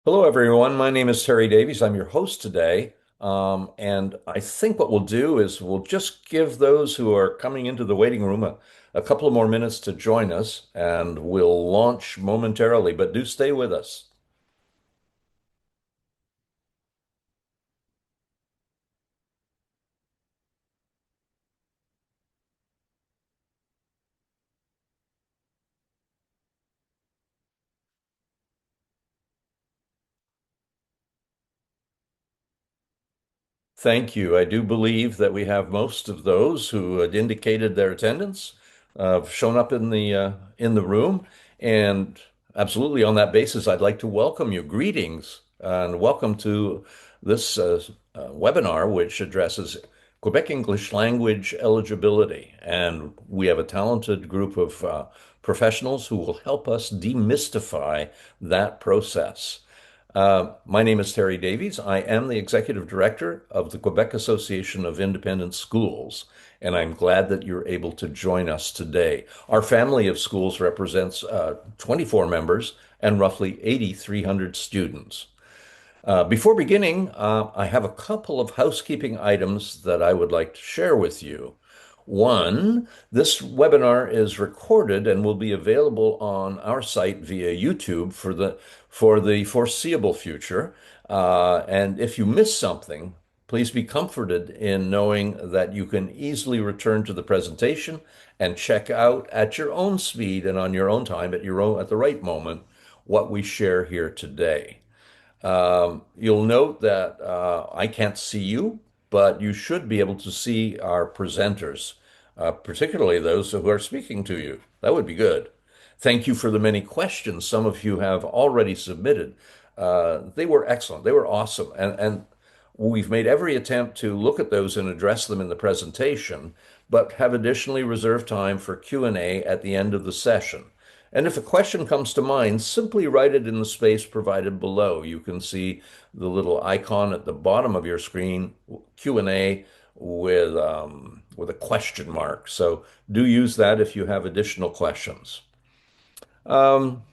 Hello, everyone. My name is Terry Davies. I'm your host today. And I think what we'll do is we'll just give those who are coming into the waiting room a couple of more minutes to join us, and we'll launch momentarily, but do stay with us. Thank you. I do believe that we have most of those who had indicated their attendance, shown up in the room, and absolutely on that basis, I'd like to welcome you. Greetings and welcome to this webinar, which addresses Quebec English language eligibility. And we have a talented group of professionals who will help us demystify that process. My name is Terry Davies. I am the executive director of the Quebec Association of Independent Schools, and I'm glad that you're able to join us today. Our family of schools represents 24 members and roughly 8,300 students. Before beginning, I have a couple of housekeeping items that I would like to share with you. One, this webinar is recorded and will be available on our site via YouTube for the foreseeable future. And if you miss something, please be comforted in knowing that you can easily return to the presentation and check out at your own speed and on your own time at the right moment what we share here today. You'll note that I can't see you, but you should be able to see our presenters, particularly those who are speaking to you. That would be good. Thank you for the many questions some of you have already submitted. They were excellent. They were awesome. And we've made every attempt to look at those and address them in the presentation, but have additionally reserved time for Q&A at the end of the session. And if a question comes to mind, simply write it in the space provided below. You can see the little icon at the bottom of your screen, Q&A with a question mark. So do use that if you have additional questions. Um,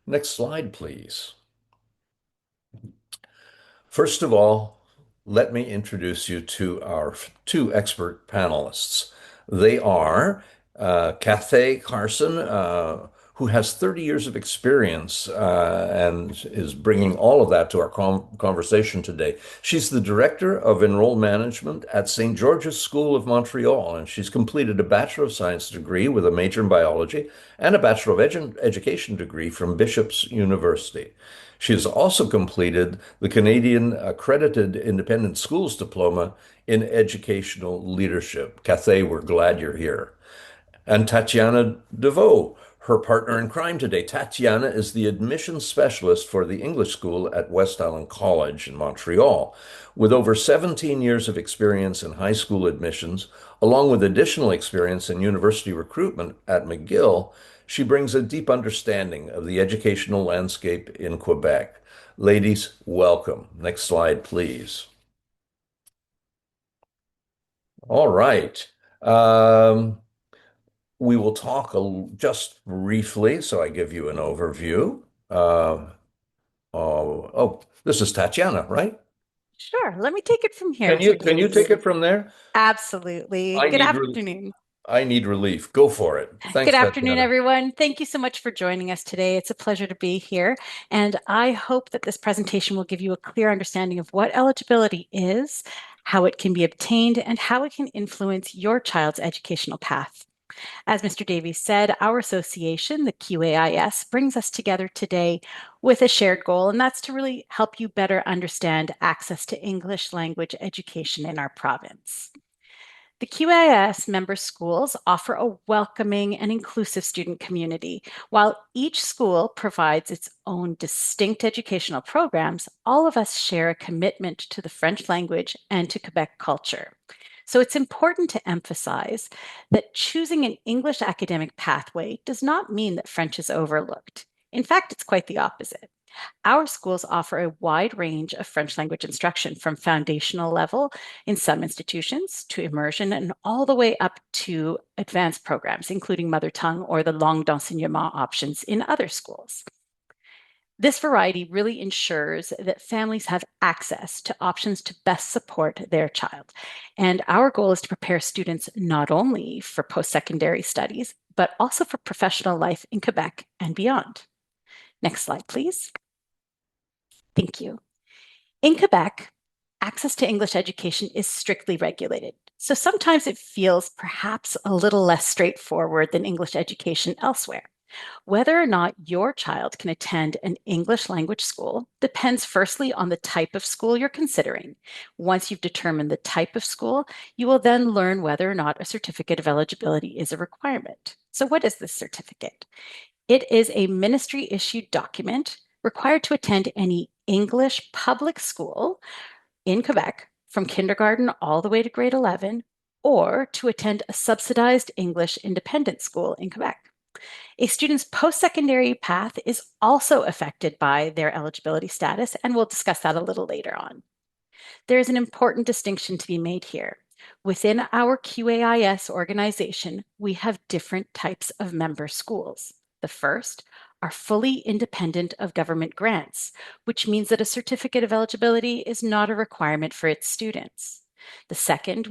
Next slide, please. First of all, let me introduce you to our two expert panelists. They are Kathay Carson, who has 30 years of experience and is bringing all of that to our conversation today. She's the director of enrollment management at St. George's School of Montreal, and she's completed a Bachelor of Science degree with a major in biology and a Bachelor of Education degree from Bishop's University. She has also completed the Canadian Accredited Independent Schools Diploma in Educational Leadership. Kathay, we're glad you're here. And Tatiana Deveau, her partner in crime today. Tatiana is the admissions specialist for the English School at West Island College in Montreal. With over 17 years of experience in high school admissions, along with additional experience in university recruitment at McGill, she brings a deep understanding of the educational landscape in Quebec. Ladies, welcome. Next slide, please. All right. Um, we will talk just briefly, so I give you an overview. Uh, this is Tatiana, right? Sure. Let me take it from here, Can Mr. you can you Davies. take it from there? Absolutely. I Good need re afternoon. I need relief. Go for it. Good Thanks, afternoon, Tatiana. everyone. Thank you so much for joining us today. It's a pleasure to be here. And I hope that this presentation will give you a clear understanding of what eligibility is, how it can be obtained, and how it can influence your child's educational path. As Mr. Davies said, our association, the QAIS, brings us together today with a shared goal, and that's to really help you better understand access to English language education in our province. The QAIS member schools offer a welcoming and inclusive student community. While each school provides its own distinct educational programs, all of us share a commitment to the French language and to Quebec culture. So it's important to emphasize that choosing an English academic pathway does not mean that French is overlooked. In fact, it's quite the opposite. Our schools offer a wide range of French language instruction from foundational level in some institutions to immersion and all the way up to advanced programs, including mother tongue or the langue d'enseignement options in other schools. This variety really ensures that families have access to options to best support their child. And our goal is to prepare students not only for post-secondary studies, but also for professional life in Quebec and beyond. Next slide, please. Thank you. In Quebec, access to English education is strictly regulated. So sometimes it feels perhaps a little less straightforward than English education elsewhere. Whether or not your child can attend an English language school depends firstly on the type of school you're considering. Once you've determined the type of school, you will then learn whether or not a certificate of eligibility is a requirement. So what is this certificate? It is a ministry-issued document required to attend any English public school in Quebec from kindergarten all the way to grade 11, or to attend a subsidized English independent school in Quebec. A student's post-secondary path is also affected by their eligibility status, and we'll discuss that a little later on. There is an important distinction to be made here. Within our QAIS organization, we have different types of member schools. The first are fully independent of government grants, which means that a certificate of eligibility is not a requirement for its students. The second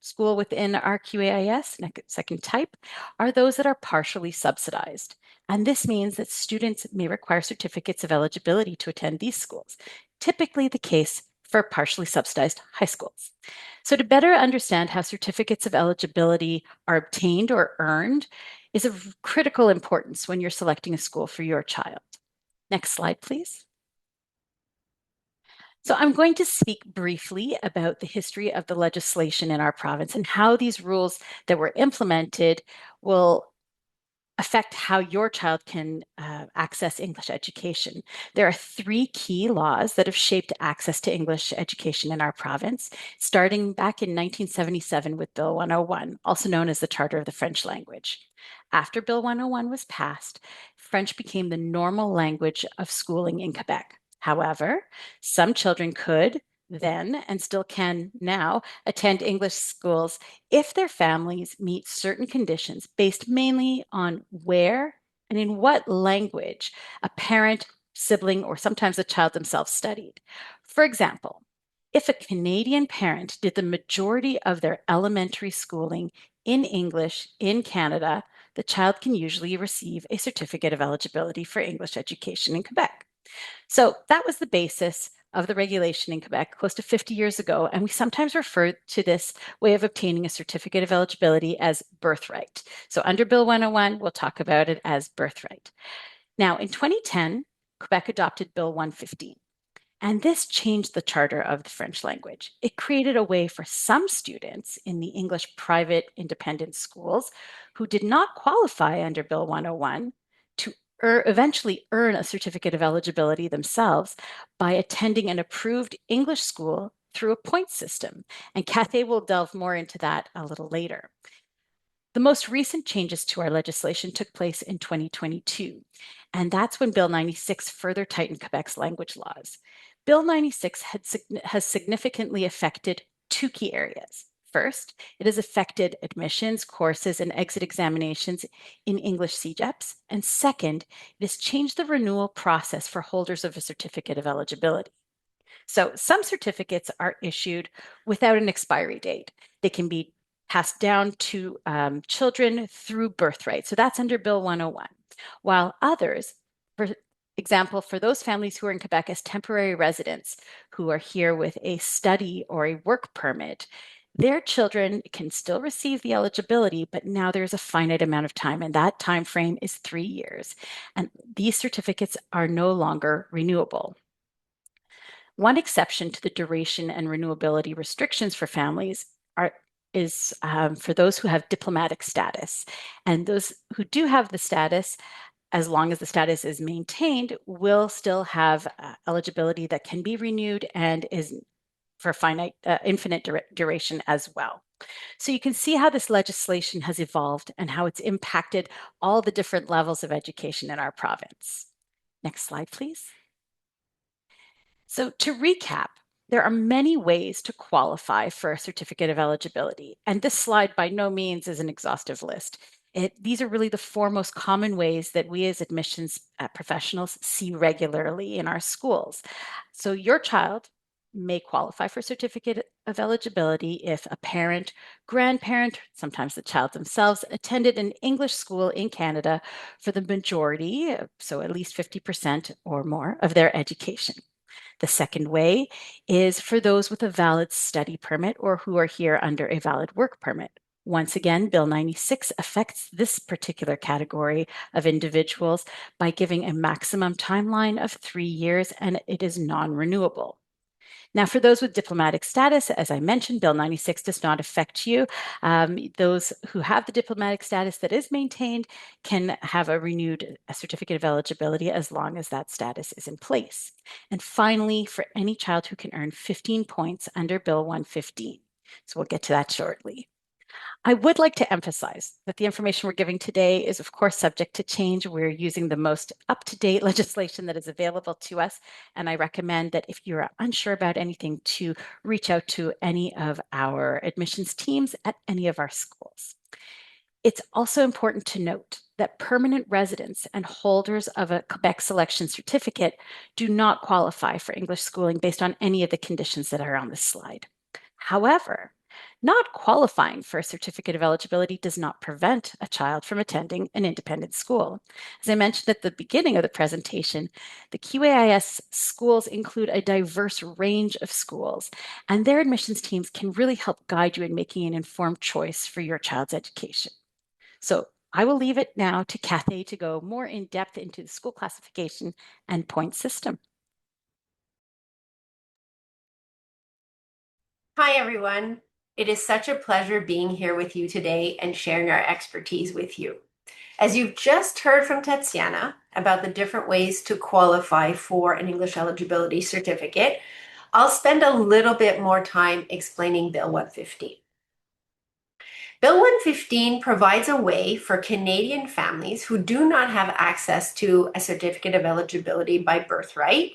school within our QAIS, second type, are those that are partially subsidized. And this means that students may require certificates of eligibility to attend these schools, typically the case for partially subsidized high schools. So to better understand how certificates of eligibility are obtained or earned is of critical importance when you're selecting a school for your child. Next slide, please. So I'm going to speak briefly about the history of the legislation in our province and how these rules that were implemented will affect how your child can access English education. There are three key laws that have shaped access to English education in our province, starting back in 1977 with Bill 101, also known as the Charter of the French Language. After Bill 101 was passed, French became the normal language of schooling in Quebec. However, some children could then, and still can now, attend English schools if their families meet certain conditions based mainly on where and in what language a parent, sibling, or sometimes the child themselves studied. For example, if a Canadian parent did the majority of their elementary schooling in English in Canada, the child can usually receive a certificate of eligibility for English education in Quebec. So that was the basis of the regulation in Quebec close to 50 years ago, and we sometimes refer to this way of obtaining a certificate of eligibility as birthright. So under Bill 101, we'll talk about it as birthright. Now, in 2010, Quebec adopted Bill 115. And this changed the charter of the French language. It created a way for some students in the English private independent schools who did not qualify under Bill 101 to eventually earn a certificate of eligibility themselves by attending an approved English school through a point system. And Kathay will delve more into that a little later. The most recent changes to our legislation took place in 2022, and that's when Bill 96 further tightened Quebec's language laws. Bill 96 has significantly affected two key areas. First, it has affected admissions, courses, and exit examinations in English CEGEPs. And second, it has changed the renewal process for holders of a certificate of eligibility. So some certificates are issued without an expiry date. They can be passed down to children through birthright. So that's under Bill 101. While others, for example, for those families who are in Quebec as temporary residents who are here with a study or a work permit, their children can still receive the eligibility, but now there's a finite amount of time, and that time frame is 3 years. And these certificates are no longer renewable. One exception to the duration and renewability restrictions for families is for those who have diplomatic status. And those who do have the status, as long as the status is maintained, will still have eligibility that can be renewed and is for infinite duration as well. So you can see how this legislation has evolved and how it's impacted all the different levels of education in our province. Next slide, please. So to recap, there are many ways to qualify for a certificate of eligibility, and this slide by no means is an exhaustive list. These are really the four most common ways that we as admissions professionals see regularly in our schools. So your child may qualify for certificate of eligibility if a parent, grandparent, sometimes the child themselves, attended an English school in Canada for the majority, so at least 50% or more of their education. The second way is for those with a valid study permit or who are here under a valid work permit. Once again, Bill 96 affects this particular category of individuals by giving a maximum timeline of 3 years, and it is non-renewable. Now, for those with diplomatic status, as I mentioned, Bill 96 does not affect you. Those who have the diplomatic status that is maintained can have a renewed certificate of eligibility as long as that status is in place. And finally, for any child who can earn 15 points under Bill 115. So we'll get to that shortly. I would like to emphasize that the information we're giving today is, of course, subject to change. We're using the most up-to-date legislation that is available to us, and I recommend that if you're unsure about anything, to reach out to any of our admissions teams at any of our schools. It's also important to note that permanent residents and holders of a Quebec selection certificate do not qualify for English schooling based on any of the conditions that are on this slide. However, not qualifying for a certificate of eligibility does not prevent a child from attending an independent school. As I mentioned at the beginning of the presentation, the QAIS schools include a diverse range of schools, and their admissions teams can really help guide you in making an informed choice for your child's education. So I will leave it now to Kathay to go more in depth into the school classification and point system. Hi, everyone. It is such a pleasure being here with you today and sharing our expertise with you. As you've just heard from Tatiana about the different ways to qualify for an English eligibility certificate, I'll spend a little bit more time explaining Bill 115. Bill 115 provides a way for Canadian families who do not have access to a certificate of eligibility by birthright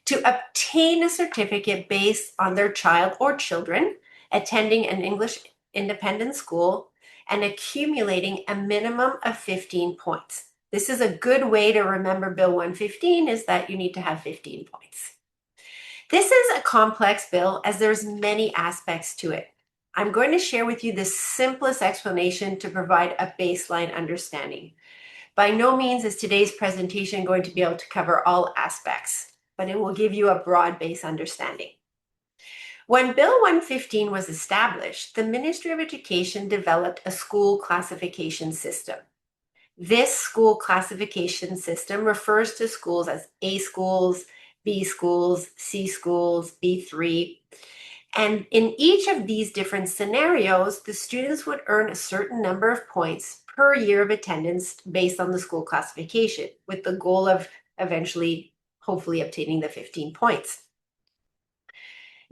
to obtain a certificate based on their child or children attending an English independent school and accumulating a minimum of 15 points. This is a good way to remember Bill 115 is that you need to have 15 points. This is a complex bill as there's many aspects to it. I'm going to share with you the simplest explanation to provide a baseline understanding. By no means is today's presentation going to be able to cover all aspects, but it will give you a broad-based understanding. When Bill 115 was established, the Ministry of Education developed a school classification system. This school classification system refers to schools as A schools, B schools, C schools, B3. And in each of these different scenarios, the students would earn a certain number of points per year of attendance based on the school classification, with the goal of eventually, hopefully, obtaining the 15 points.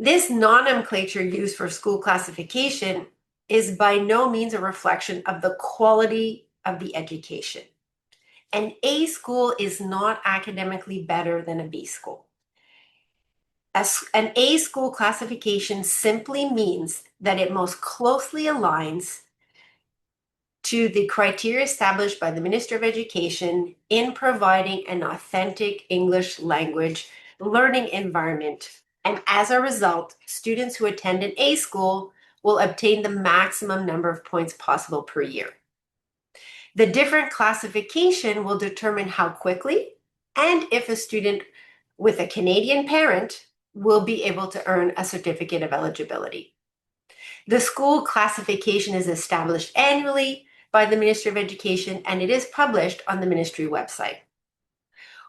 This nomenclature used for school classification is by no means a reflection of the quality of the education. An A school is not academically better than a B school. An A school classification simply means that it most closely aligns to the criteria established by the Minister of Education in providing an authentic English language learning environment. And as a result, students who attend an A school will obtain the maximum number of points possible per year. The different classification will determine how quickly and if a student with a Canadian parent will be able to earn a certificate of eligibility. The school classification is established annually by the Ministry of Education, and it is published on the ministry website.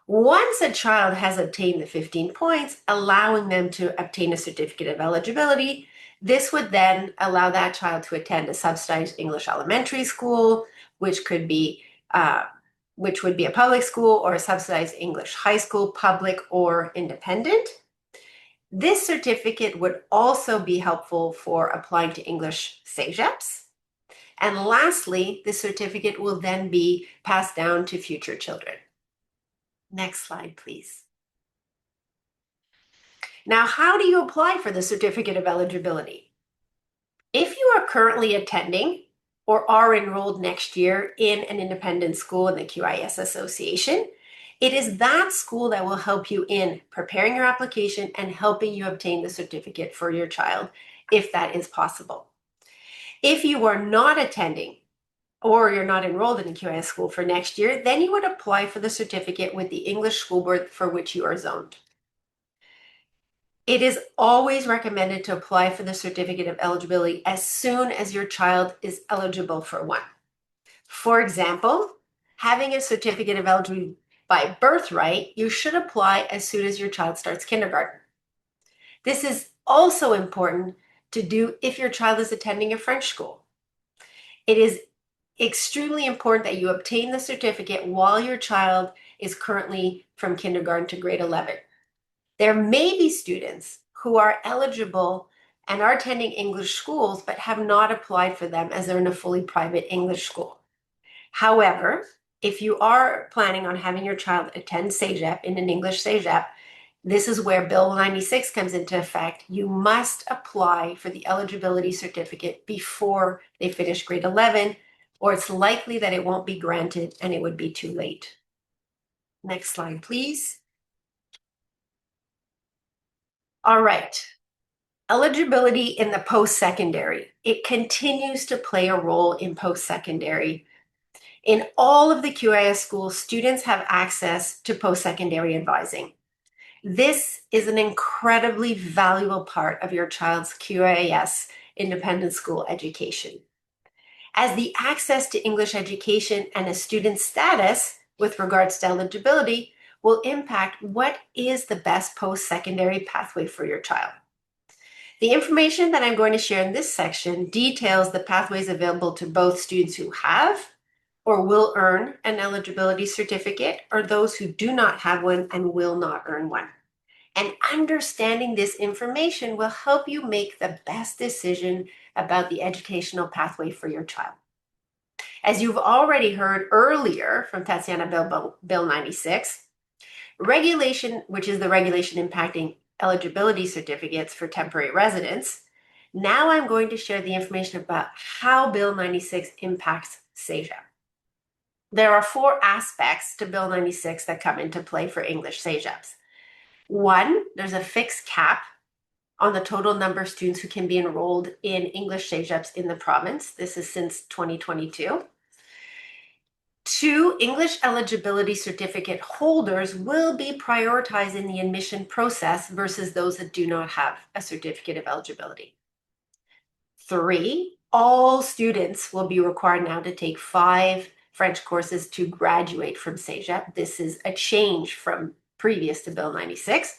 Once a child has obtained the 15 points, allowing them to obtain a certificate of eligibility, this would then allow that child to attend a subsidized English elementary school, which would be a public school, or a subsidized English high school, public or independent. This certificate would also be helpful for applying to English CEGEPs. And lastly, the certificate will then be passed down to future children. Next slide, please. Now, how do you apply for the certificate of eligibility? If you are currently attending or are enrolled next year in an independent school in the QAIS Association, it is that school that will help you in preparing your application and helping you obtain the certificate for your child, if that is possible. If you are not attending or you're not enrolled in a QAIS school for next year, then you would apply for the certificate with the English school board for which you are zoned. It is always recommended to apply for the certificate of eligibility as soon as your child is eligible for one. For example, having a certificate of eligibility by birthright, you should apply as soon as your child starts kindergarten. This is also important to do if your child is attending a French school. It is extremely important that you obtain the certificate while your child is currently from kindergarten to grade 11. There may be students who are eligible and are attending English schools but have not applied for them as they're in a fully private English school. However, if you are planning on having your child attend CEGEP in an English CEGEP, this is where Bill 96 comes into effect. You must apply for the eligibility certificate before they finish grade 11, or it's likely that it won't be granted and it would be too late. Next slide, please. All right. Eligibility in the post-secondary. It continues to play a role in post-secondary. In all of the QAIS schools, students have access to post-secondary advising. This is an incredibly valuable part of your child's QAIS independent school education, as the access to English education and a student's status with regards to eligibility will impact what is the best post-secondary pathway for your child. The information that I'm going to share in this section details the pathways available to both students who have or will earn an eligibility certificate, or those who do not have one and will not earn one. And understanding this information will help you make the best decision about the educational pathway for your child. As you've already heard earlier from Tatiana Bill 96, regulation, which is the regulation impacting eligibility certificates for temporary residents, now I'm going to share the information about how Bill 96 impacts CEGEP. There are 4 aspects to Bill 96 that come into play for English CEGEPs. 1, there's a fixed cap on the total number of students who can be enrolled in English CEGEPs in the province. This is since 2022. 2, English eligibility certificate holders will be prioritized in the admission process versus those that do not have a certificate of eligibility. 3, all students will be required now to take 5 French courses to graduate from CEGEP. This is a change from previous to Bill 96.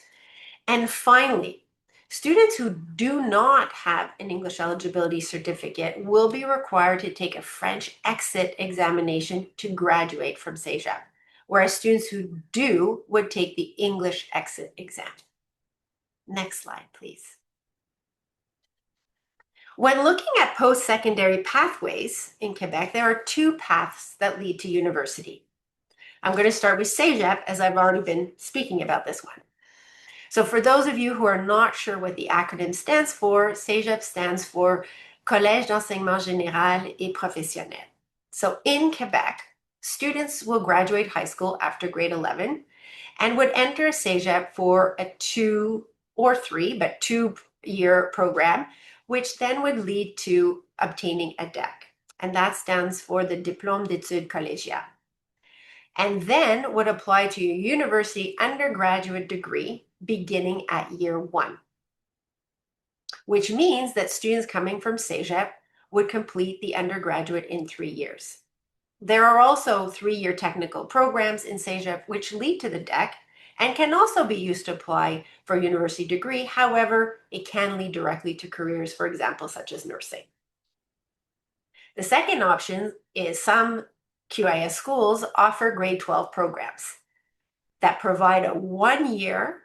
And finally, students who do not have an English eligibility certificate will be required to take a French exit examination to graduate from CEGEP, whereas students who do would take the English exit exam. Next slide, please. When looking at post-secondary pathways in Quebec, there are 2 paths that lead to university. I'm going to start with CEGEP, as I've already been speaking about this one. So for those of you who are not sure what the acronym stands for, CEGEP stands for Collège d'enseignement général et professionnel. So in Quebec, students will graduate high school after grade 11 and would enter CEGEP for a 2 or 3, but 2-year program, which then would lead to obtaining a DEC. And that stands for the Diplôme d'études collégiales. And then would apply to your university undergraduate degree beginning at year 1, which means that students coming from CEGEP would complete the undergraduate in 3 years. There are also 3-year technical programs in CEGEP which lead to the DEC and can also be used to apply for a university degree. However, it can lead directly to careers, for example, such as nursing. The second option is some QAIS schools offer grade 12 programs that provide a 1-year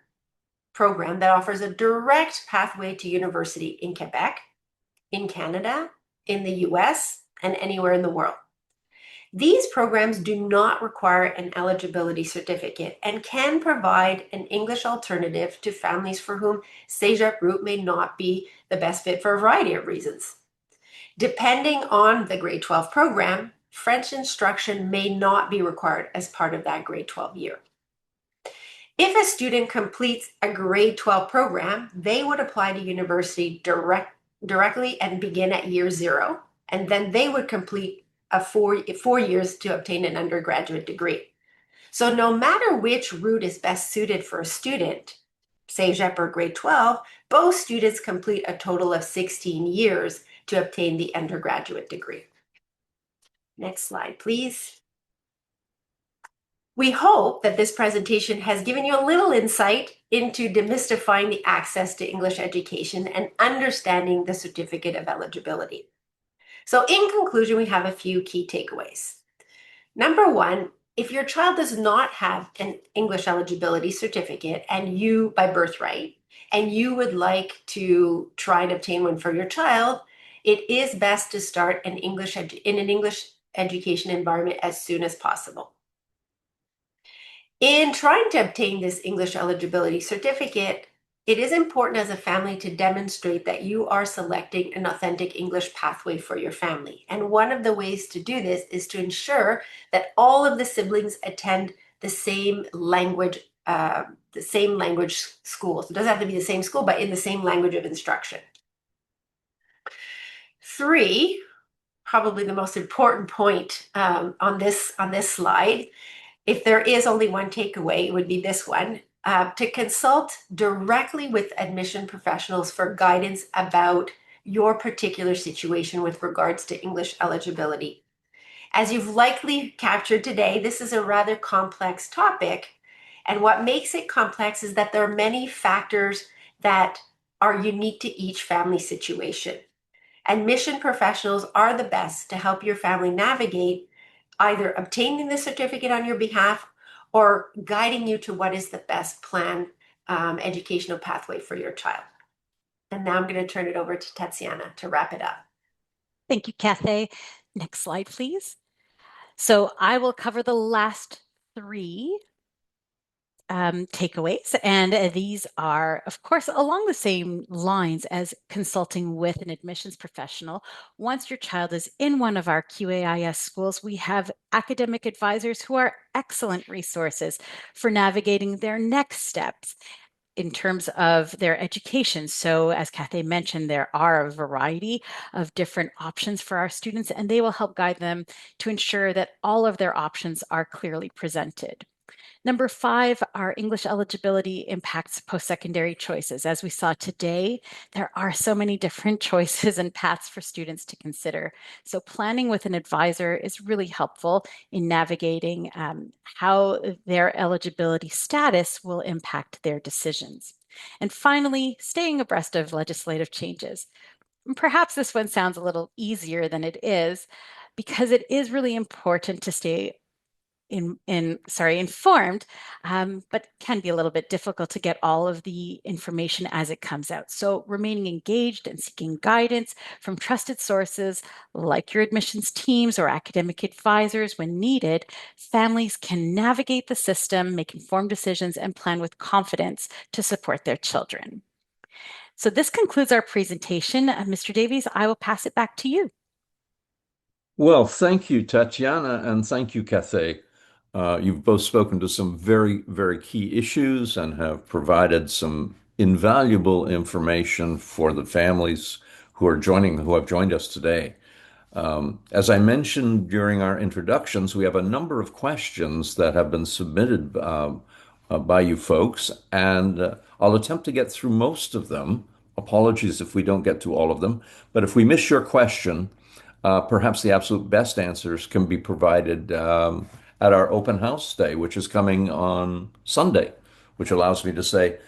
program that offers a direct pathway to university in Quebec, in Canada, in the US, and anywhere in the world. These programs do not require an eligibility certificate and can provide an English alternative to families for whom CEGEP route may not be the best fit for a variety of reasons. Depending on the grade 12 program, French instruction may not be required as part of that grade 12 year. If a student completes a grade 12 program, they would apply to university directly and begin at year 0, and then they would complete four years to obtain an undergraduate degree. So no matter which route is best suited for a student, say JEP or grade 12, both students complete a total of 16 years to obtain the undergraduate degree. Next slide, please. We hope that this presentation has given you a little insight into demystifying the access to English education and understanding the certificate of eligibility. So in conclusion, we have a few key takeaways. Number one, if your child does not have an English eligibility certificate and you, by birthright, and you would like to try and obtain one for your child, it is best to start in an English education environment as soon as possible. In trying to obtain this English eligibility certificate, it is important as a family to demonstrate that you are selecting an authentic English pathway for your family. And one of the ways to do this is to ensure that all of the siblings attend the same language schools. It doesn't have to be the same school, but in the same language of instruction. 3, probably the most important point on this slide, if there is only one takeaway, it would be this one, to consult directly with admission professionals for guidance about your particular situation with regards to English eligibility. As you've likely captured today, this is a rather complex topic, and what makes it complex is that there are many factors that are unique to each family situation. Admission professionals are the best to help your family navigate either obtaining the certificate on your behalf or guiding you to what is the best planned educational pathway for your child. And now I'm going to turn it over to Tatiana to wrap it up. Thank you, Kathay. Next slide, please. So I will cover the last 3 takeaways, and these are, of course, along the same lines as consulting with an admissions professional. Once your child is in one of our QAIS schools, we have academic advisors who are excellent resources for navigating their next steps in terms of their education. So as Kathay mentioned, there are a variety of different options for our students, and they will help guide them to ensure that all of their options are clearly presented. Number 5, our English eligibility impacts post-secondary choices. As we saw today, there are so many different choices and paths for students to consider. So planning with an advisor is really helpful in navigating how their eligibility status will impact their decisions. And finally, staying abreast of legislative changes. Perhaps this one sounds a little easier than it is, because it is really important to stay informed, but can be a little bit difficult to get all of the information as it comes out. So remaining engaged and seeking guidance from trusted sources like your admissions teams or academic advisors when needed, families can navigate the system, make informed decisions, and plan with confidence to support their children. So this concludes our presentation. Mr. Davies, I will pass it back to you. Well, thank you, Tatiana, and thank you, Kathay. You've both spoken to some very, very key issues and have provided some invaluable information for the families who have joined us today. As I mentioned during our introductions, we have a number of questions that have been submitted by you folks, and I'll attempt to get through most of them. Apologies if we don't get to all of them, but if we miss your question, perhaps the absolute best answers can be provided at our open house day, which is coming on Sunday, which allows me to say,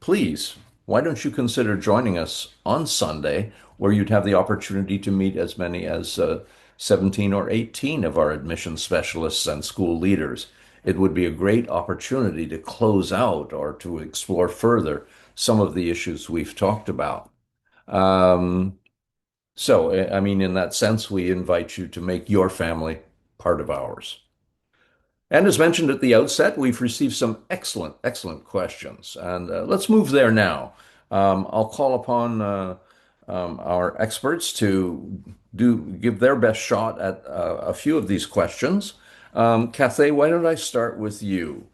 please, why don't you consider joining us on Sunday, where you'd have the opportunity to meet as many as 17 or 18 of our admission specialists and school leaders. It would be a great opportunity to close out or to explore further some of the issues we've talked about. So, I mean, in that sense, we invite you to make your family part of ours. And as mentioned at the outset, we've received some excellent, excellent questions. And let's move there now. I'll call upon our experts to give their best shot at a few of these questions. Kathay, why don't I start with you?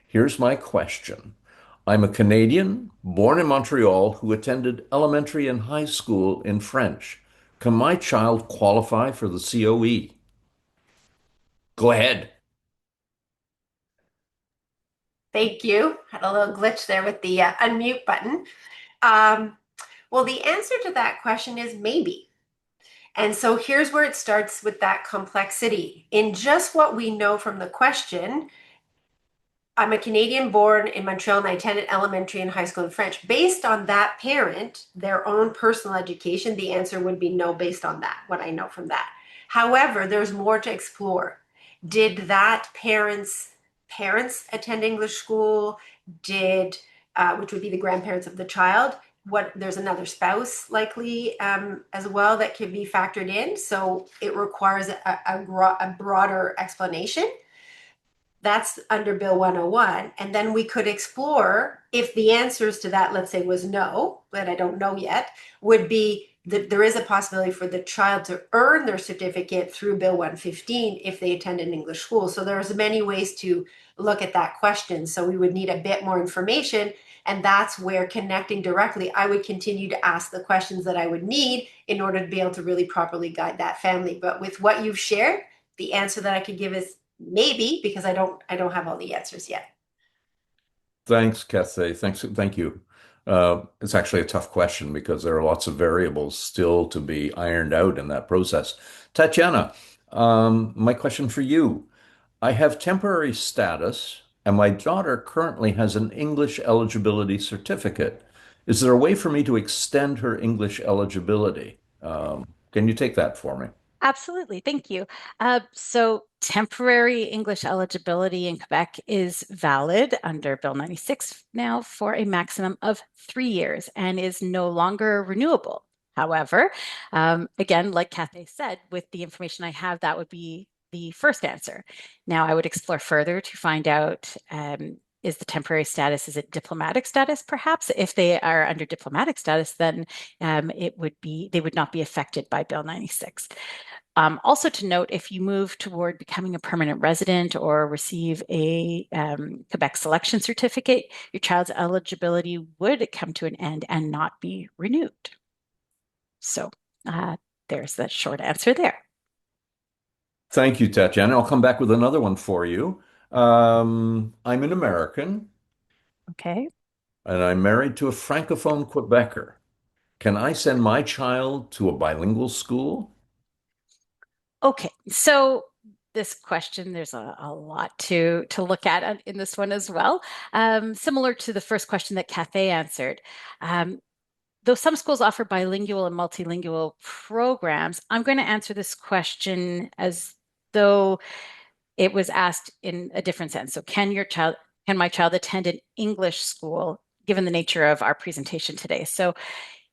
Here's my question. I'm a Canadian born in Montreal who attended elementary and high school in French. Can my child qualify for the COE? Go ahead. Thank you. Had a little glitch there with the unmute button. Well, the answer to that question is maybe. And so here's where it starts with that complexity. In just what we know from the question, I'm a Canadian born in Montreal and I attended elementary and high school in French. Based on that parent, their own personal education, the answer would be no based on that, what I know from that. However, there's more to explore. Did that parents attend English school? Which would be the grandparents of the child? There's another spouse likely as well that could be factored in. So it requires a broader explanation. That's under Bill 101. And then we could explore if the answers to that, let's say, was no, but I don't know yet, would be that there is a possibility for the child to earn their certificate through Bill 115 if they attend an English school. So there's many ways to look at that question. So we would need a bit more information. And that's where connecting directly, I would continue to ask the questions that I would need in order to be able to really properly guide that family. But with what you've shared, the answer that I could give is maybe, because I don't have all the answers yet. Thanks, Kathay. Thank you. It's actually a tough question because there are lots of variables still to be ironed out in that process. Tatiana, my question for you. I have temporary status, and my daughter currently has an English eligibility certificate. Is there a way for me to extend her English eligibility? Can you take that for me? Absolutely. Thank you. So temporary English eligibility in Quebec is valid under Bill 96 now for a maximum of 3 years and is no longer renewable. However, again, like Kathay said, with the information I have, that would be the first answer. Now, I would explore further to find out is the temporary status, is it diplomatic status perhaps? If they are under diplomatic status, then they would not be affected by Bill 96. Also to note, if you move toward becoming a permanent resident or receive a Quebec selection certificate, your child's eligibility would come to an end and not be renewed. So there's the short answer there. Thank you, Tatiana. I'll come back with another one for you. I'm an American Okay. and I'm married to a Francophone Quebecer. Can I send my child to a bilingual school? Okay. So this question, there's a lot to look at in this one as well. Similar to the first question that Kathay answered. Though some schools offer bilingual and multilingual programs, I'm going to answer this question as though it was asked in a different sense. So can my child attend an English school, given the nature of our presentation today? So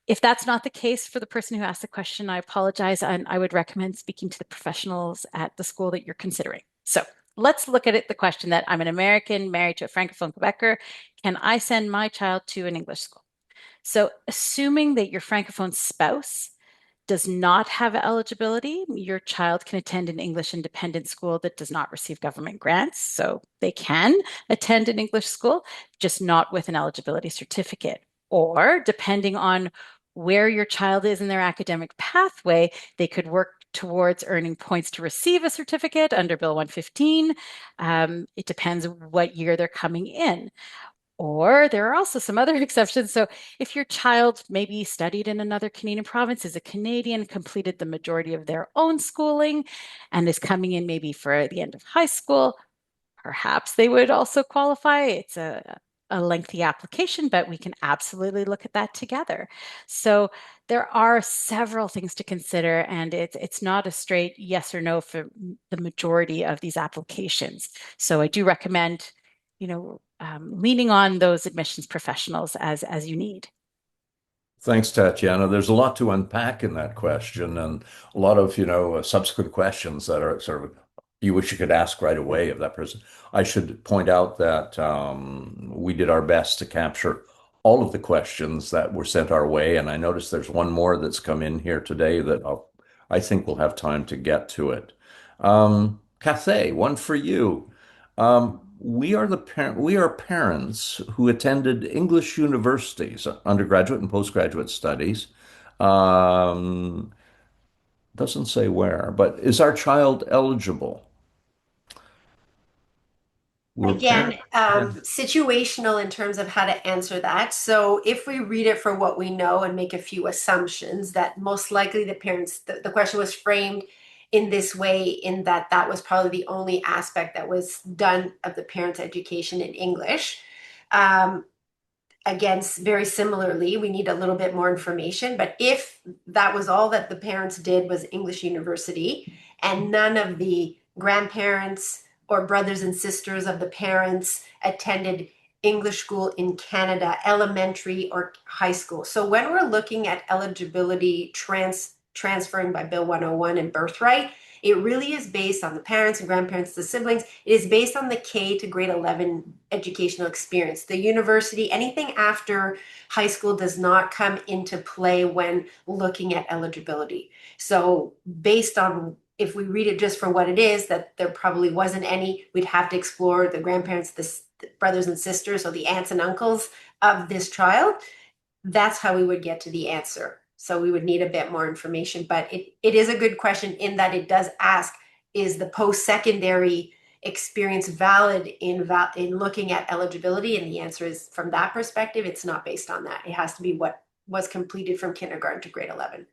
if that's not the case for the person who asked the question, I apologize, and I would recommend speaking to the professionals at the school that you're considering. So let's look at the question that I'm an American married to a Francophone Quebecer. Can I send my child to an English school? So assuming that your Francophone spouse does not have eligibility, your child can attend an English independent school that does not receive government grants. So they can attend an English school, just not with an eligibility certificate. Or depending on where your child is in their academic pathway, they could work towards earning points to receive a certificate under Bill 115. It depends what year they're coming in. Or there are also some other exceptions. So if your child maybe studied in another Canadian province, is a Canadian, completed the majority of their own schooling, and is coming in maybe for the end of high school, perhaps they would also qualify. It's a lengthy application, but we can absolutely look at that together. So there are several things to consider, and it's not a straight yes or no for the majority of these applications. So I do recommend, leaning on those admissions professionals as you need. Thanks, Tatiana. There's a lot to unpack in that question and a lot of, subsequent questions that are sort of you wish you could ask right away of that person. I should point out that we did our best to capture all of the questions that were sent our way, and I noticed there's one more that's come in here today that I think we'll have time to get to it. Kathay, one for you. We are parents who attended English universities, undergraduate and postgraduate studies. Um, doesn't say where, but is our child eligible? We're Again, parents. Yeah. situational in terms of how to answer that. So, if we read it for what we know and make a few assumptions, that most likely the parents, the question was framed in this way, in that that was probably the only aspect that was done of the parents' education in English. Um, Again, very similarly, we need a little bit more information. But if that was all that the parents did was English university, and none of the grandparents or brothers and sisters of the parents attended English school in Canada, elementary or high school. So when we're looking at eligibility transferring by Bill 101 and birthright, it really is based on the parents and grandparents, the siblings. It is based on the K to grade 11 educational experience. The university, anything after high school does not come into play when looking at eligibility. So based on, if we read it just for what it is, that there probably wasn't any, we'd have to explore the grandparents, the brothers and sisters, or the aunts and uncles of this child. That's how we would get to the answer. So we would need a bit more information, but it is a good question in that it does ask, is the post-secondary experience valid in looking at eligibility? And the answer is, from that perspective, it's not based on that. It has to be what was completed from kindergarten to grade 11.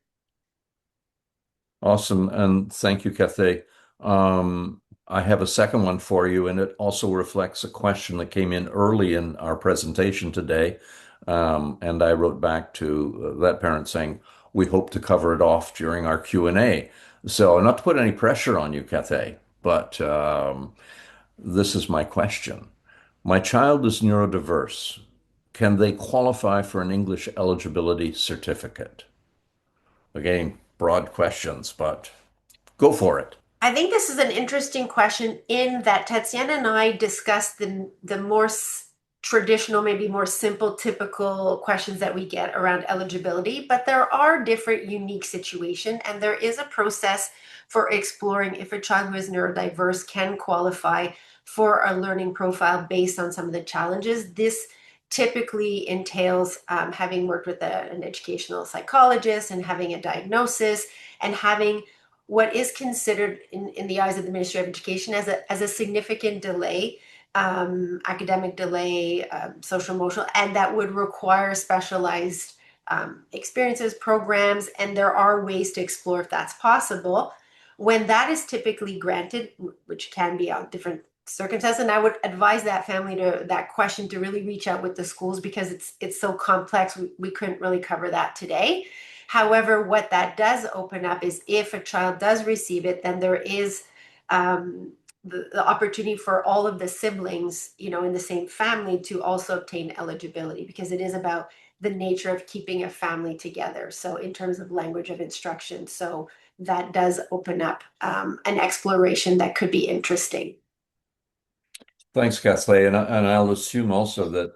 Awesome. And thank you, Kathy. I have a second one for you, and it also reflects a question that came in early in our presentation today. And I wrote back to that parent saying, we hope to cover it off during our Q&A. So not to put any pressure on you, Kathy, but this is my question. My child is neurodiverse. Can they qualify for an English eligibility certificate? Again, broad questions, but go for it. I think this is an interesting question in that Tatiana and I discussed the more traditional, maybe more simple, typical questions that we get around eligibility, but there are different unique situations, and there is a process for exploring if a child who is neurodiverse can qualify for a learning profile based on some of the challenges. This typically entails having worked with an educational psychologist and having a diagnosis and having what is considered in the eyes of the Ministry of Education as a significant delay, academic delay, social emotional, and that would require specialized experiences, programs, and there are ways to explore if that's possible. When that is typically granted, which can be on different circumstances, and I would advise that family to that question to really reach out with the schools, because it's so complex. We couldn't really cover that today. However, what that does open up is, if a child does receive it, then there is the opportunity for all of the siblings, in the same family to also obtain eligibility, because it is about the nature of keeping a family together. So in terms of language of instruction, so that does open up an exploration that could be interesting. Thanks, Kathleen. And I'll assume also that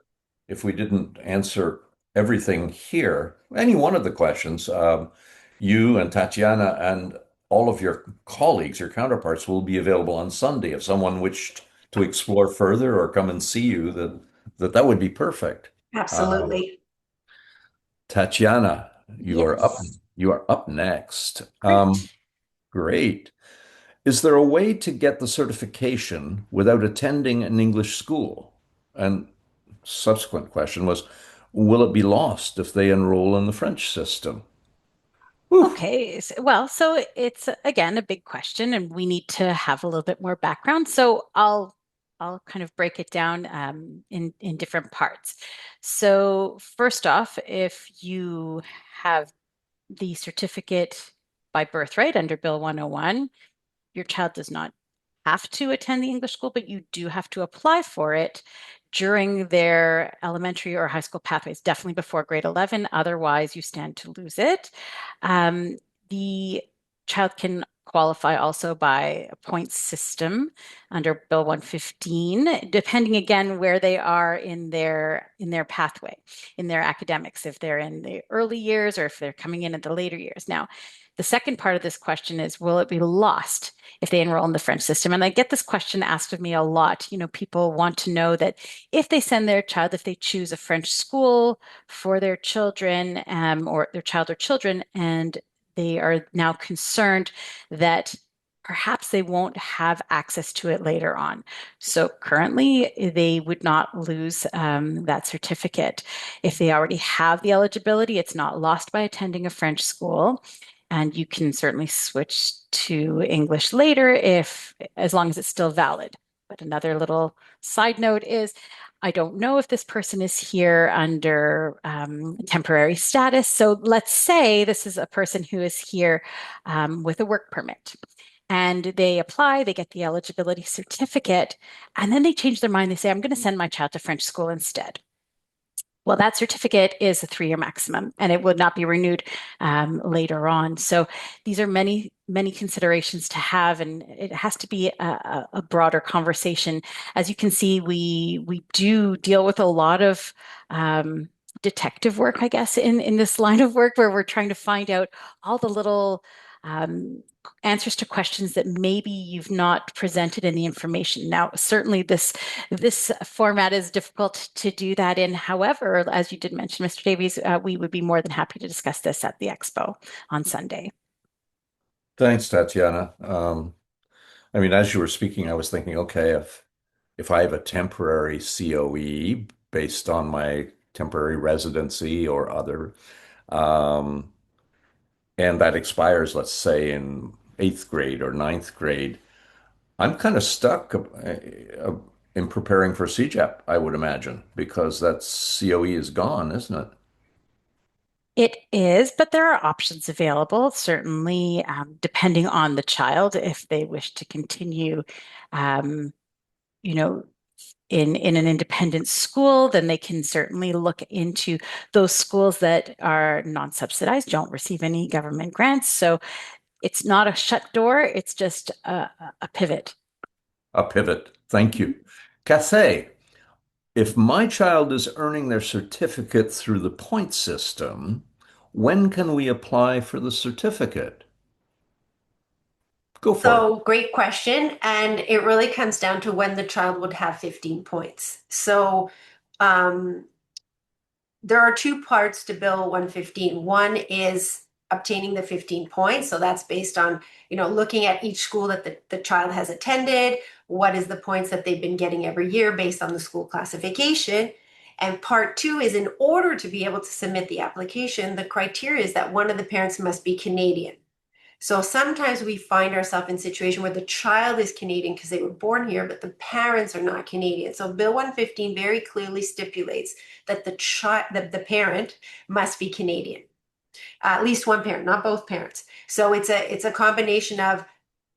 if we didn't answer everything here, any one of the questions, you and Tatiana and all of your colleagues, your counterparts, will be available on Sunday. If someone wished to explore further or come and see you, that would be perfect. Absolutely. Tatiana, Yes. you are up next. Great. Great. Is there a way to get the certification without attending an English school? And subsequent question was, will it be lost if they enroll in the French system? Whew. Okay, well, so it's again a big question, and we need to have a little bit more background. So I'll kind of break it down in different parts. So first off, if you have the certificate by birthright under Bill 101, your child does not have to attend the English school, but you do have to apply for it during their elementary or high school pathways, definitely before grade 11. Otherwise, you stand to lose it. The child can qualify also by a point system under Bill 115, depending again where they are in their pathway, in their academics, if they're in the early years or if they're coming in at the later years. Now, the second part of this question is, will it be lost if they enroll in the French system? And I get this question asked of me a lot. People want to know that if they send their child, if they choose a French school for their children, or their child or children, and they are now concerned that perhaps they won't have access to it later on. So currently, they would not lose that certificate. If they already have the eligibility, it's not lost by attending a French school. And you can certainly switch to English later as long as it's still valid. But another little side note is, I don't know if this person is here under temporary status. So let's say this is a person who is here with a work permit. And they apply, they get the eligibility certificate, and then they change their mind. They say, I'm going to send my child to French school instead. Well, that certificate is a 3-year maximum, and it would not be renewed later on. So these are many, many considerations to have, and it has to be a broader conversation. As you can see, we do deal with a lot of detective work, I guess, in this line of work, where we're trying to find out all the little answers to questions that maybe you've not presented in the information. Now, certainly this format is difficult to do that in. However, as you did mention, Mr. Davies, we would be more than happy to discuss this at the expo on Sunday. Thanks, Tatiana. I mean, as you were speaking, I was thinking, okay, if I have a temporary COE based on my temporary residency or other, um, and that expires, let's say, in eighth grade or ninth grade, I'm kind of stuck in preparing for CJEP, I would imagine, because that COE is gone, isn't it? It is, but there are options available, certainly, depending on the child, if they wish to continue, um, you know, in an independent school, then they can certainly look into those schools that are non-subsidized, don't receive any government grants. So it's not a shut door, it's just a pivot. A pivot. Thank you. Kathay, if my child is earning their certificate through the point system, when can we apply for the certificate? Go for it. So, great question. And it really comes down to when the child would have 15 points. So, um, there are two parts to Bill 115. One is obtaining the 15 points. So that's based on, looking at each school that the child has attended, what is the points that they've been getting every year based on the school classification. And part two is, in order to be able to submit the application, the criteria is that one of the parents must be Canadian. So sometimes we find ourselves in a situation where the child is Canadian because they were born here, but the parents are not Canadian. So Bill 115 very clearly stipulates that the parent must be Canadian. At least one parent, not both parents. So it's a combination of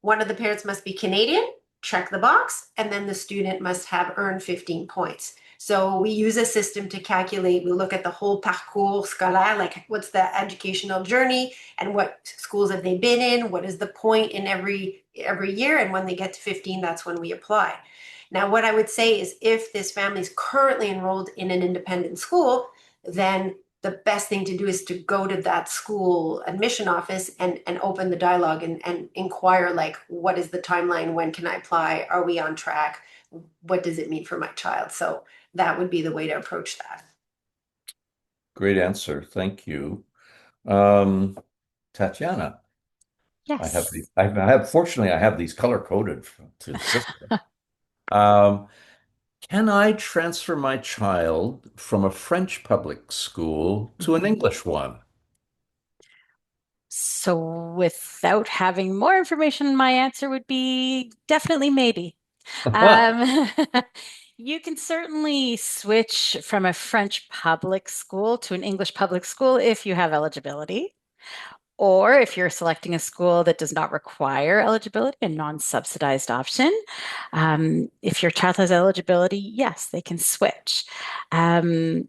one of the parents must be Canadian, check the box, and then the student must have earned 15 points. So we use a system to calculate. We look at the whole parcours scolaire, like what's the educational journey and what schools have they been in, what is the point in every year, and when they get to 15, that's when we apply. Now, what I would say is, if this family is currently enrolled in an independent school, then the best thing to do is to go to that school admission office and open the dialogue and inquire, like, what is the timeline? When can I apply? Are we on track? What does it mean for my child? So that would be the way to approach that. Great answer. Thank you. Um, Tatiana, Yes. fortunately, I have these color coded to the system. Um, can I transfer my child from a French public school to an Mhm. English one? So without having more information, my answer would be definitely maybe. Um, you can certainly switch from a French public school to an English public school if you have eligibility, or if you're selecting a school that does not require eligibility, a non-subsidized option. If your child has eligibility, yes, they can switch. Um,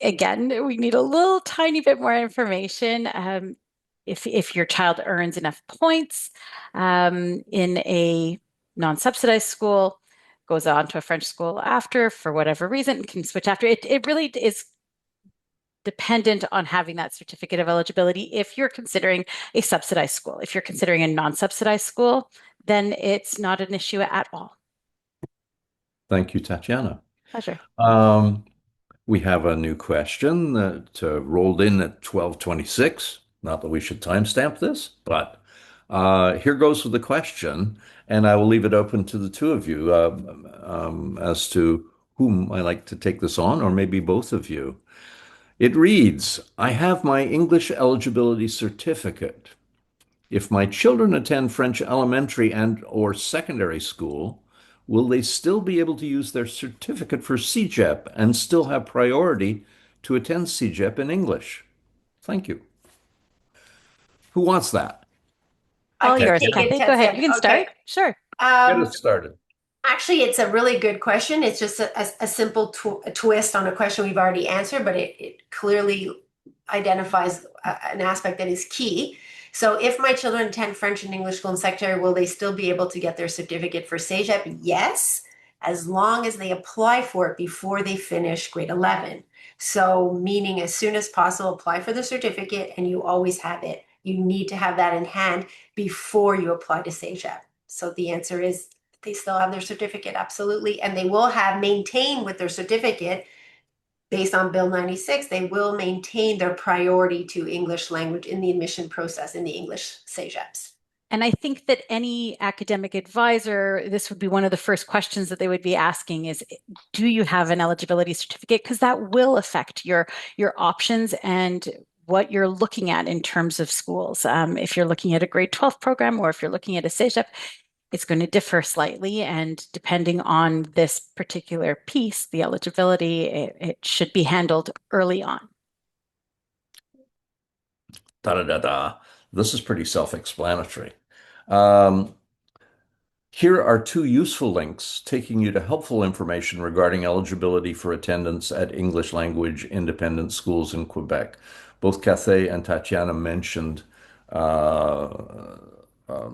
Again, we need a little tiny bit more information. if your child earns enough points in a non-subsidized school, goes on to a French school after, for whatever reason, can switch after. It really is dependent on having that certificate of eligibility if you're considering a subsidized school. If you're considering a non-subsidized school, then it's not an issue at all. Thank you, Tatiana. Pleasure. We have a new question that rolled in at 12:26. Not that we should timestamp this, but here goes with the question, and I will leave it open to the two of you as to whom I like to take this on, or maybe both of you. It reads, I have my English eligibility certificate. If my children attend French elementary and or secondary school, will they still be able to use their certificate for CEGEP and still have priority to attend CEGEP in English? Thank you. Who wants that? All can yours, take it, Kathay. Go ahead. You can start. Okay. Sure. Get us started. Actually, it's a really good question. It's just a simple twist on a question we've already answered, but it clearly identifies an aspect that is key. So if my children attend French and English school and secondary, will they still be able to get their certificate for CEGEP? Yes, as long as they apply for it before they finish grade 11. So meaning as soon as possible, apply for the certificate and you always have it. You need to have that in hand before you apply to CEGEP. So the answer is they still have their certificate, absolutely. And they will have maintained with their certificate, based on Bill 96, they will maintain their priority to English language in the admission process in the English CEGEPs. And I think that any academic advisor, this would be one of the first questions that they would be asking is, do you have an eligibility certificate? Because that will affect your options and what you're looking at in terms of schools. If you're looking at a grade 12 program or if you're looking at a CEGEP, it's going to differ slightly. And depending on this particular piece, the eligibility, it should be handled early on. Da da da da. This is pretty self-explanatory. Um, Here are two useful links taking you to helpful information regarding eligibility for attendance at English language independent schools in Quebec. Both Kathay and Tatiana uh,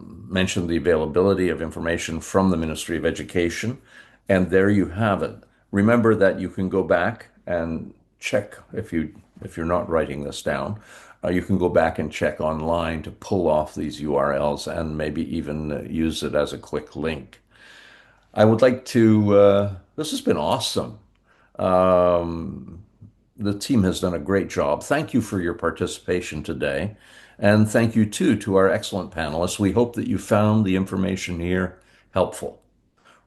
mentioned the availability of information from the Ministry of Education, and there you have it. Remember that you can go back and check if you're not writing this down. You can go back and check online to pull off these URLs and maybe even use it as a quick link. I would like to, this has been awesome. Um, the team has done a great job. Thank you for your participation today. And thank you too to our excellent panelists. We hope that you found the information here helpful.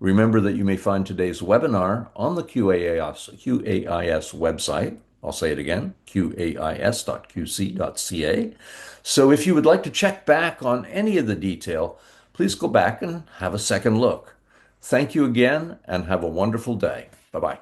Remember that you may find today's webinar on the QAIS website. I'll say it again, qais.qc.ca. So if you would like to check back on any of the detail, please go back and have a second look. Thank you again and have a wonderful day. Bye-bye.